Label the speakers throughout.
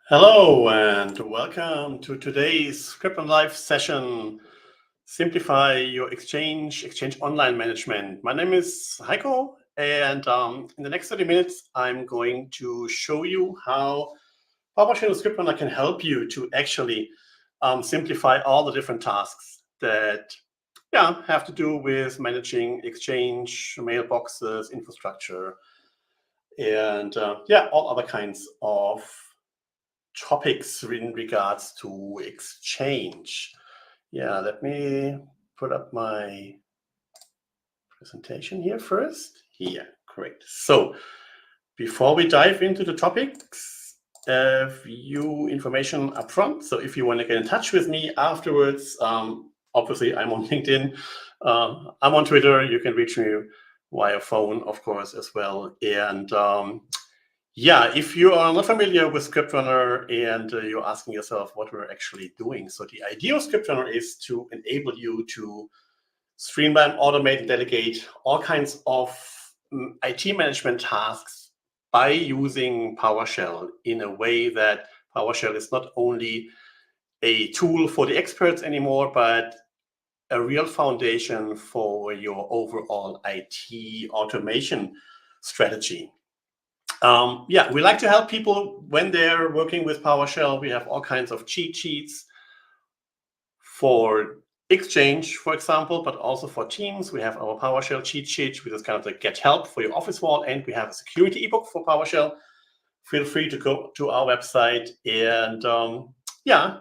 Speaker 1: Hello and welcome to today's ScriptRunner Live session, Simplify Your Exchange Online Management. My name is Heiko, and in the next 30 minutes, I'm going to show you how PowerShell and ScriptRunner can help you to actually simplify all the different tasks that have to do with managing Exchange, mailboxes, infrastructure, and all other kinds of topics in regards to Exchange. Let me put up my presentation here first. Here, great. So before we dive into the topics, a few information up front. So if you want to get in touch with me afterwards, obviously I'm on LinkedIn, I'm on Twitter. You can reach me via phone, of course, as well. And if you are not familiar with ScriptRunner and you're asking yourself what we're actually doing. So the idea of ScriptRunner is to enable you to streamline, automate, and delegate all kinds of IT management tasks by using PowerShell in a way that PowerShell is not only a tool for the experts anymore, but a real foundation for your overall IT automation strategy. We like to help people when they're working with PowerShell. We have all kinds of cheat sheets for Exchange, for example, but also for Teams. We have our PowerShell cheat sheet, which is kind of the get help for your office wall, and we have a security ebook for PowerShell. Feel free to go to our website, and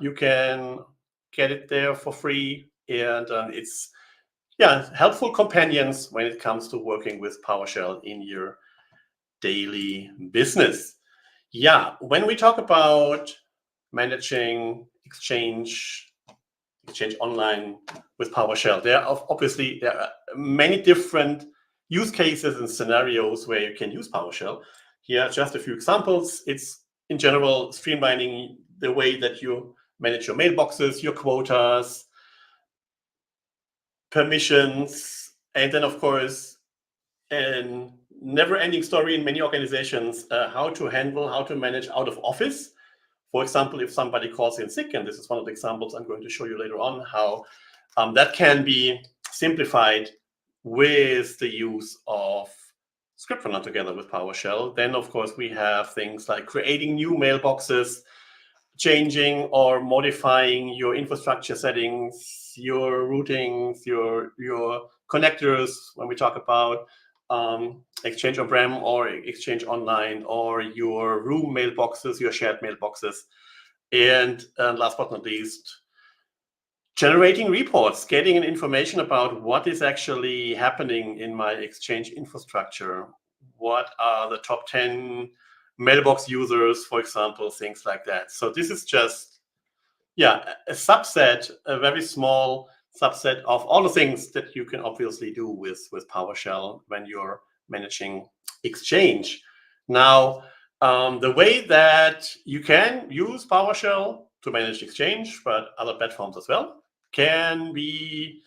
Speaker 1: you can get it there for free. And it's helpful companions when it comes to working with PowerShell in your daily business. When we talk about managing Exchange Online with PowerShell, there are many different use cases and scenarios where you can use PowerShell. Here are just a few examples. It's in general streamlining the way that you manage your mailboxes, your quotas, permissions, and then of course, a never-ending story in many organizations, how to manage out of office. For example, if somebody calls in sick, and this is one of the examples I'm going to show you later on, how that can be simplified with the use of ScriptRunner together with PowerShell. Then, of course, we have things like creating new mailboxes, changing or modifying your infrastructure settings, your routings, your connectors, when we talk about Exchange on-prem or Exchange online, or your room mailboxes, your shared mailboxes. And last but not least, generating reports, getting information about what is actually happening in my Exchange infrastructure. What are the top 10 mailbox users, for example, things like that. So this is just, a subset, a very small subset of all the things that you can obviously do with PowerShell when you're managing Exchange. Now, the way that you can use PowerShell to manage Exchange, but other platforms as well, can be,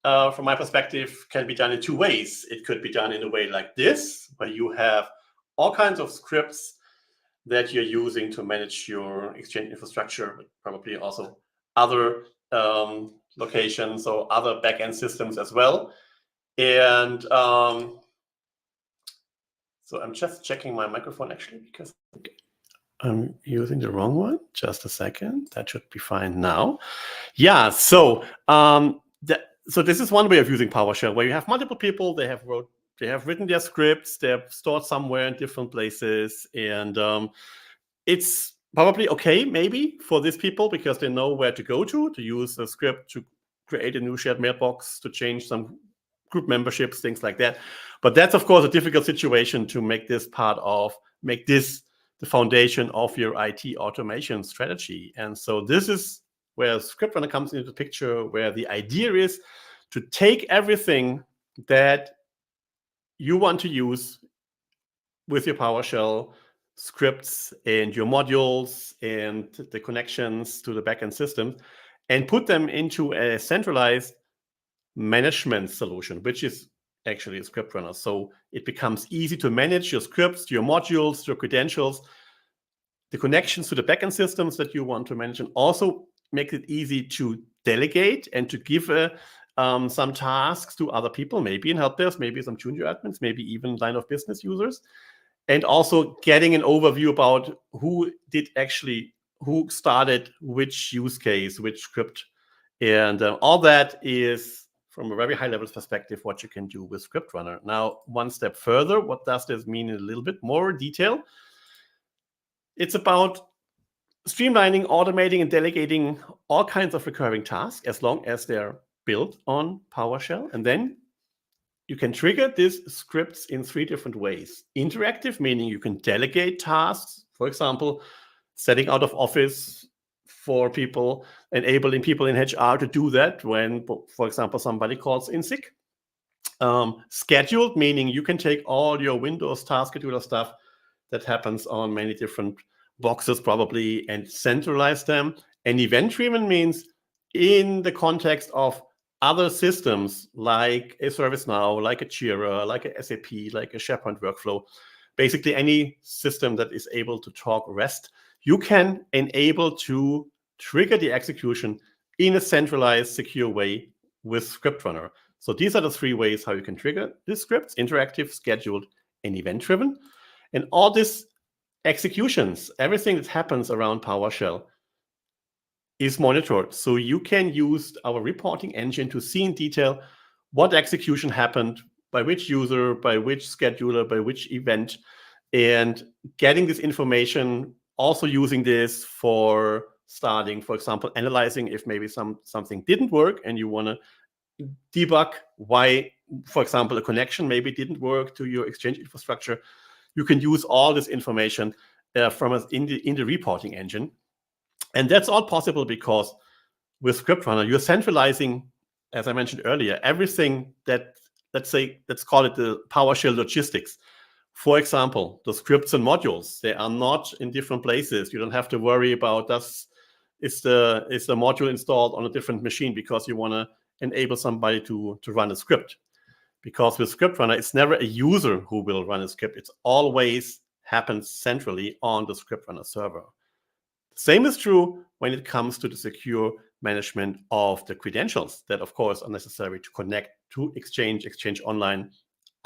Speaker 1: from my perspective, can be done in two ways. It could be done in a way like this, where you have all kinds of scripts that you're using to manage your Exchange infrastructure, but probably also other locations or other backend systems as well. And so I'm just checking my microphone actually, because I'm using the wrong one. Just a second. That should be fine now. So so this is one way of using PowerShell, where you have multiple people. They have written their scripts. They're stored somewhere in different places, and it's probably okay, maybe, for these people, because they know where to go to use a script to create a new shared mailbox, to change some group memberships, things like that. But that's, of course, a difficult situation to make this the foundation of your IT automation strategy. And so this is where ScriptRunner comes into the picture, where the idea is to take everything that you want to use with your PowerShell scripts and your modules and the connections to the backend system, and put them into a centralized management solution, which is actually a ScriptRunner. So it becomes easy to manage your scripts, your modules, your credentials the connections to the backend systems that you want to manage, and also make it easy to delegate and to give some tasks to other people, maybe in help desk, maybe some junior admins, maybe even line of business users. And also getting an overview about who started which use case, which script. And all that is, from a very high level perspective, what you can do with ScriptRunner. Now, one step further, what does this mean in a little bit more detail? It's about streamlining, automating, and delegating all kinds of recurring tasks as long as they're built on PowerShell. And then you can trigger these scripts in 3 different ways. Interactive, meaning you can delegate tasks, for example, setting out of office for people, enabling people in HR to do that when, for example, somebody calls in sick. Scheduled, meaning you can take all your Windows task scheduler stuff that happens on many different boxes probably and centralize them. And event-driven means in the context of other systems like a ServiceNow, like a Jira, like a SAP, like a SharePoint workflow, basically any system that is able to talk REST, you can enable to trigger the execution in a centralized, secure way with ScriptRunner. So these are the 3 ways how you can trigger these scripts: interactive, scheduled, and event-driven. And all these executions, everything that happens around PowerShell, is monitored. So you can use our reporting engine to see in detail what execution happened, by which user, by which scheduler, by which event, and getting this information, also using this for starting, for example, analyzing if maybe something didn't work and you want to debug why, for example, a connection maybe didn't work to your Exchange infrastructure. You can use all this information from us in the reporting engine. And that's all possible because with ScriptRunner, you're centralizing, as I mentioned earlier, everything that, let's call it the PowerShell logistics. For example, the scripts and modules, they are not in different places. You don't have to worry about is the module installed on a different machine because you want to enable somebody to run a script. Because with ScriptRunner, it's never a user who will run a script. It always happens centrally on the ScriptRunner server. Same is true when it comes to the secure management of the credentials that, of course, are necessary to connect to Exchange Online,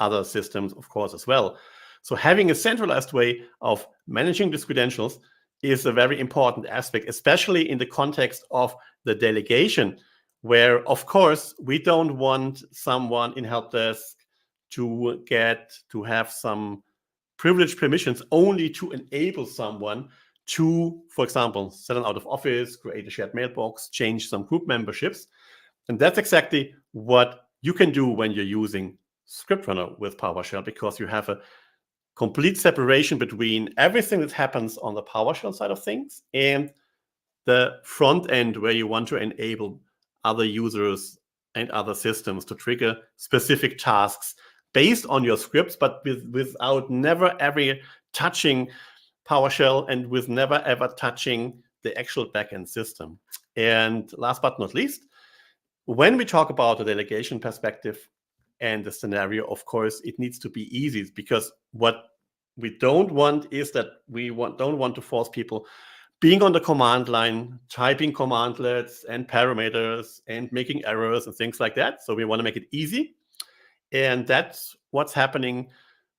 Speaker 1: other systems, of course, as well. So having a centralized way of managing these credentials is a very important aspect, especially in the context of the delegation, where, of course, we don't want someone in help desk to have some privileged permissions only to enable someone to, for example, set an out of office, create a shared mailbox, change some group memberships. And that's exactly what you can do when you're using ScriptRunner with PowerShell, because you have a complete separation between everything that happens on the PowerShell side of things and the front end where you want to enable other users and other systems to trigger specific tasks based on your scripts, but without never ever touching PowerShell and with never ever touching the actual backend system. And last but not least, when we talk about the delegation perspective and the scenario, of course, it needs to be easy, because what we don't want is that don't want to force people being on the command line, typing commandlets and parameters and making errors and things like that. So we want to make it easy. And that's what's happening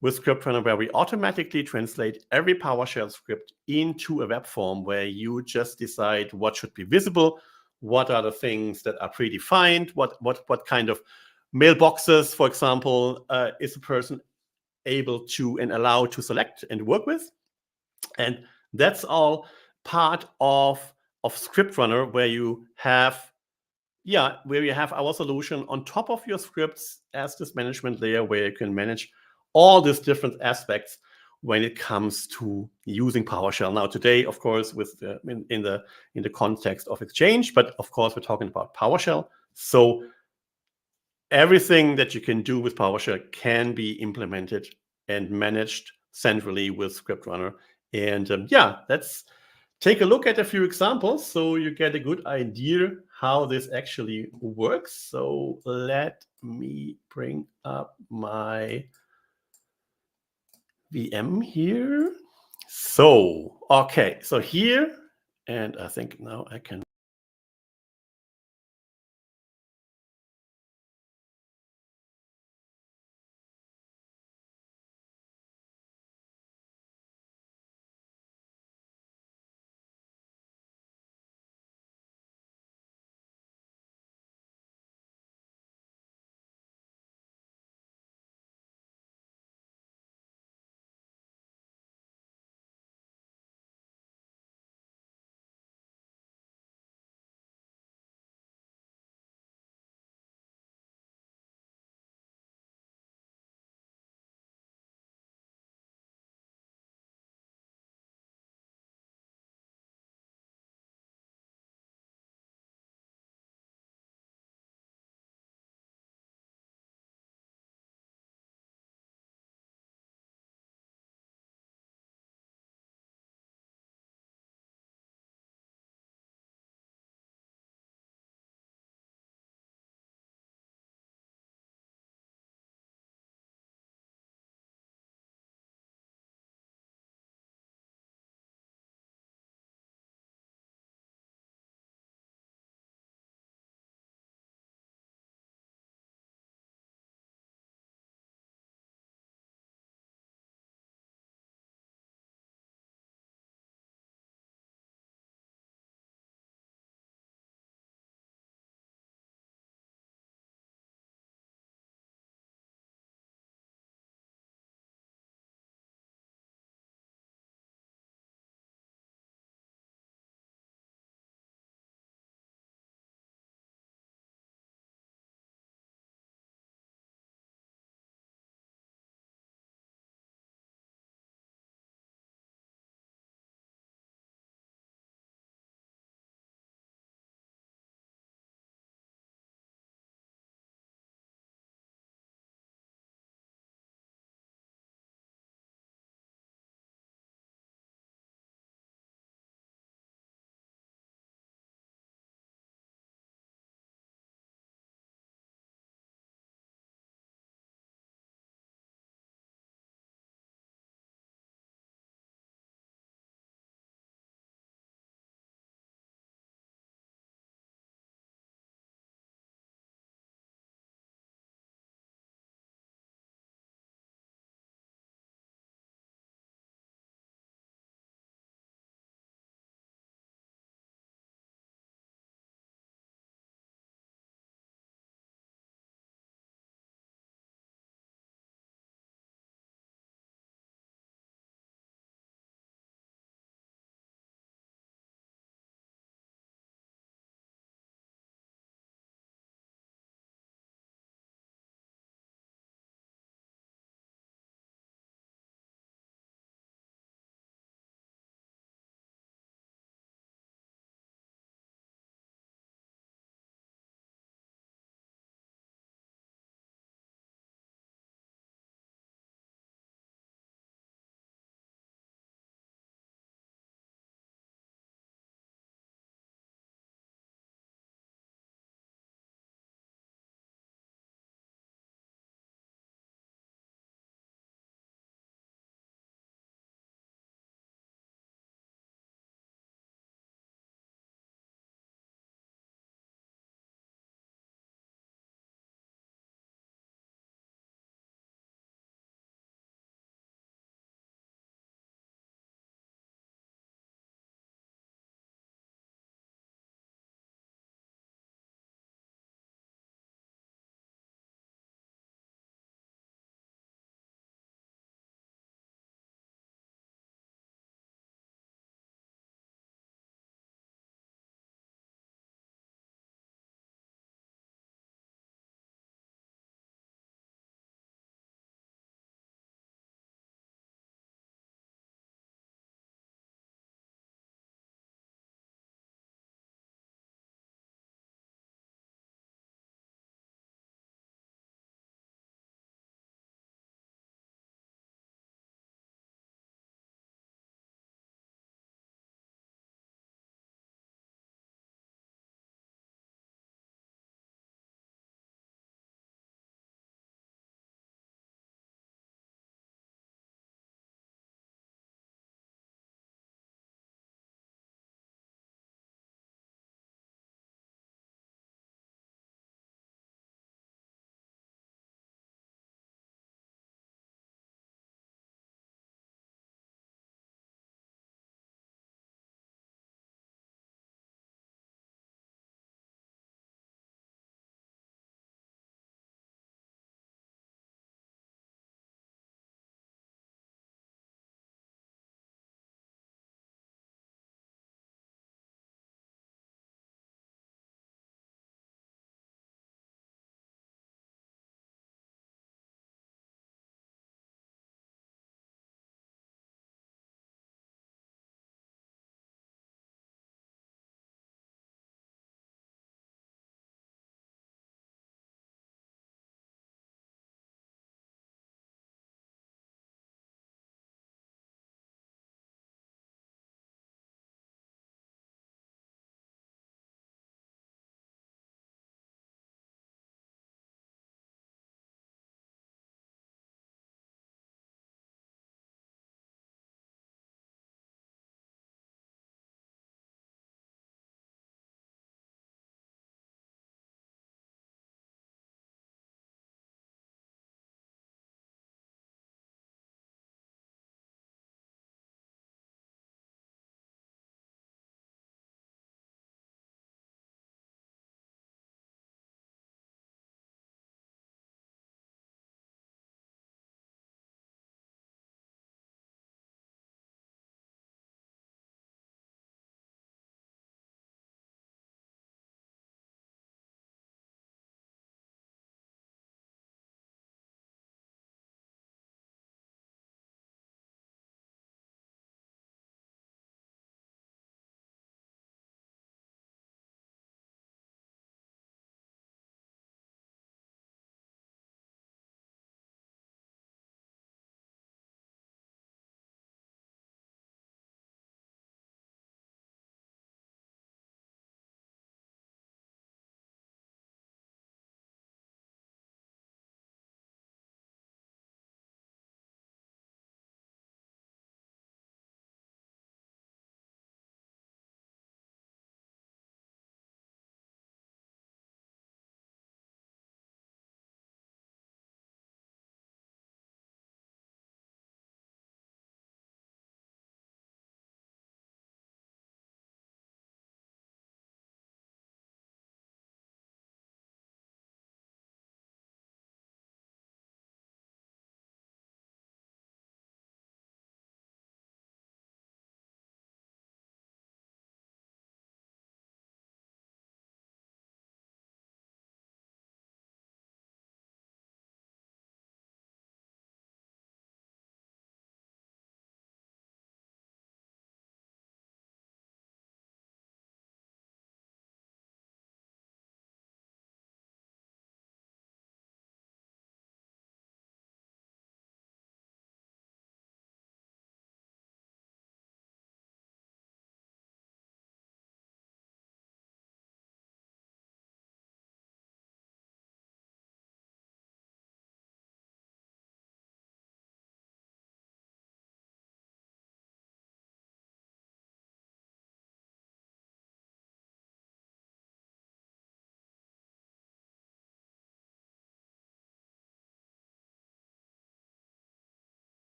Speaker 1: with ScriptRunner, where we automatically translate every PowerShell script into a web form where you just decide what should be visible, what are the things that are predefined, what kind of mailboxes, for example, is a person able to and allowed to select and work with. And that's all part of ScriptRunner, where you have our solution on top of your scripts as this management layer, where you can manage all these different aspects when it comes to using PowerShell. Now, today, of course, with in the context of Exchange, but of course, we're talking about PowerShell. So everything that you can do with PowerShell can be implemented and managed centrally with ScriptRunner. And let's take a look at a few examples so you get a good idea how this actually works. So let me bring up my VM here. So, Okay, so here, and I think now I can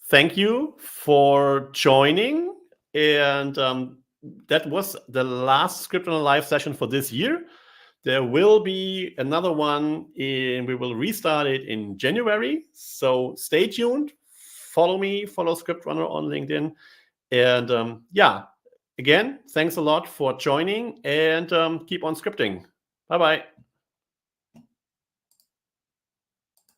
Speaker 1: thank you for joining. And that was the last ScriptRunner Live session for this year. There will be another one, and we will restart it in January. So stay tuned. Follow me, follow ScriptRunner on LinkedIn. And yeah, again, thanks a lot for joining, and keep on scripting. Bye-bye.